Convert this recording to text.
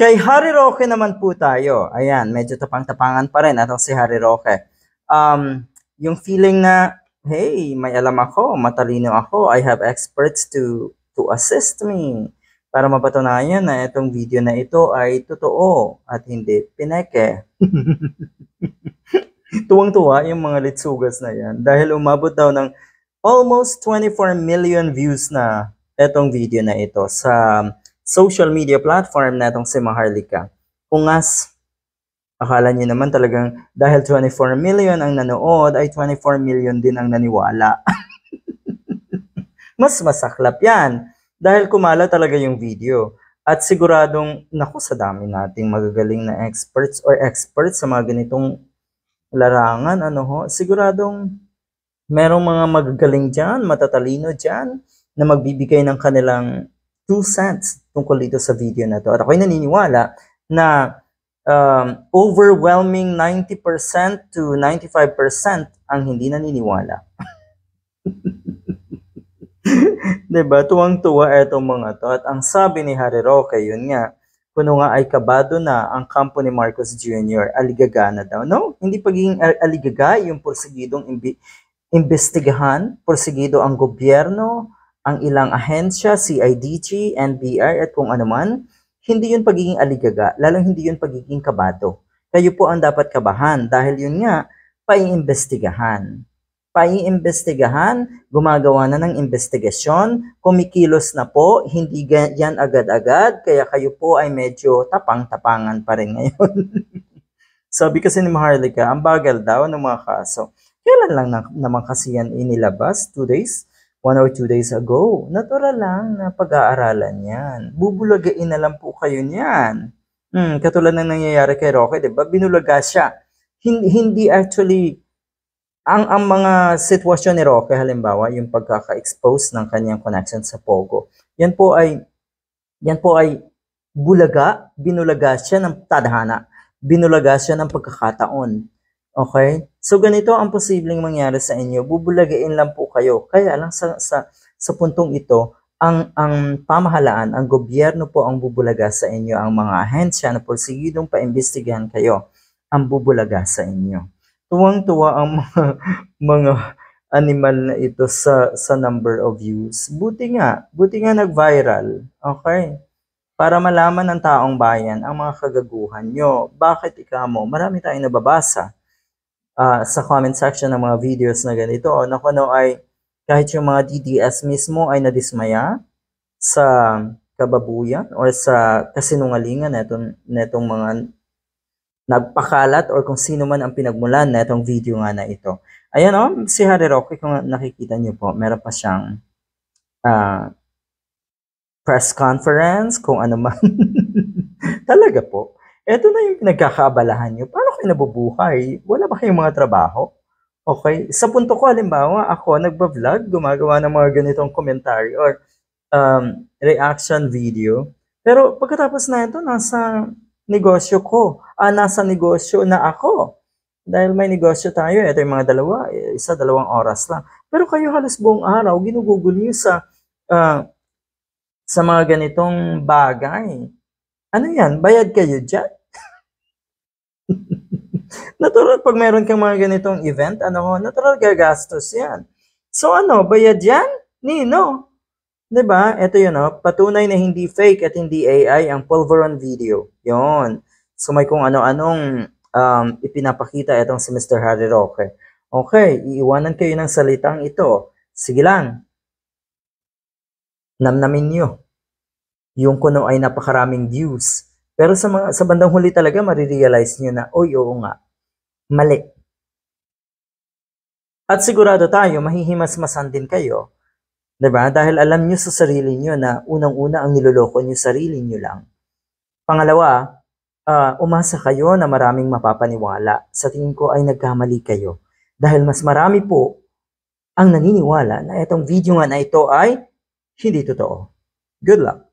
Kay Harry Roque naman po tayo. Ayan, medyo tapang-tapangan pa rin atong si Harry Roque. Yung feeling na, hey, may alam ako, matalino ako, I have experts to assist me para mapatunayan na itong video na ito ay totoo at hindi pineke. Tuwang-tuwa yung mga litsugas na yan dahil umabot daw ng almost 24 million views na itong video na ito sa social media platform na itong si Maharlika. Kung akala niyo naman talagang dahil 24 million ang nanood, ay 24 million din ang naniwala. Mas masaklap yan dahil kumala talaga yung video. At siguradong, naku, sa dami nating magagaling na experts sa mga ganitong larangan, siguradong merong mga magagaling dyan, matatalino dyan, na magbibigay ng kanilang 2 cents tungkol dito sa video na to. At ako'y naniniwala na overwhelming 90% to 95% ang hindi naniniwala. Diba? Tuwang-tuwa etong mga to. At ang sabi ni Harry Roque, yun nga, kuno nga ay kabado na ang kampo ni Marcos Jr., aligaga na daw. No, hindi pagiging aligaga, yung porsigidong imbestigahan, porsigido ang gobyerno, ang ilang ahensya, CIDG, NBI, at kung ano man, hindi yun pagiging aligaga, lalong hindi yun pagiging kabado. Kayo po ang dapat kabahan dahil yun nga, paiimbestigahan. Paiimbestigahan, gumagawa na ng investigasyon, kumikilos na po, hindi yan agad-agad, kaya kayo po ay medyo tapang-tapangan pa rin ngayon. Sabi kasi ni Maharlika, ang bagal daw ng mga kaso. Kailan lang naman kasi yan inilabas? 2 days? 1 or 2 days ago. Natural lang na pag-aaralan yan. Bubulagain na lang po kayo niyan. Katulad ng nangyayari kay Roque, diba? Binulaga siya. Hindi actually, ang mga sitwasyon ni Roque, halimbawa, yung pagkaka-expose ng kanyang connection sa Pogo, yan po ay bulaga, binulaga siya ng tadhana. Binulaga siya ng pagkakataon. Okay? So, ganito ang posibleng mangyari sa inyo. Bubulagain lang po kayo. Kaya lang sa puntong ito, ang pamahalaan, ang gobyerno po ang bubulaga sa inyo. Ang mga ahensya na porsigidong paimbestigahan kayo, ang bubulaga sa inyo. Tuwang-tuwa ang mga animal na ito sa number of views. Buti nga nag-viral. Okay? Para malaman ng taong bayan ang mga kagaguhan nyo. Bakit mo? Marami tayong nababasa sa comment section ng mga videos na ganito. Ay kahit yung mga DDS mismo ay nadismaya sa kababuyan o sa kasinungalingan netong mga nagpakalat or kung sino man ang pinagmulan netong video nga na ito. Ayan si Harry Roque, kung nakikita nyo po, meron pa siyang press conference, kung ano man. Talaga po. Ito na yung pinagkakaabalahan nyo. Paano kayo nabubuhay? Wala ba kayong mga trabaho? Okay? Sa punto ko, halimbawa, ako nagba-vlog, gumagawa ng mga ganitong commentary or reaction video. Pero pagkatapos na ito, nasa negosyo ko. Nasa negosyo na ako. Dahil may negosyo tayo, ito yung mga 2 oras lang. Pero kayo halos buong araw, ginugugol nyo sa mga ganitong bagay. Ano yan? Bayad kayo dyan? Natural, pag meron kang mga ganitong event, natural gagastos yan. So bayad yan? Nino? Diba? Ito yun, patunay na hindi fake at hindi AI ang Pulveron video. Yon. So may kung ano-anong ipinapakita itong si Mr. Harry Roque. Okay, iiwanan kayo ng salitang ito. Sige lang. Namnamin nyo. Yung kuno ay napakaraming views. Pero sa bandang huli talaga, marirealize nyo na, oo nga, mali. At sigurado tayo, mahihimas-masan din kayo. Diba? Dahil alam nyo sa sarili nyo na unang-una ang niloloko nyo sarili nyo lang. Pangalawa, umasa kayo na maraming mapapaniwala. Sa tingin ko ay nagkamali kayo. Dahil mas marami po ang naniniwala na itong video nga na ito ay hindi totoo. Good luck!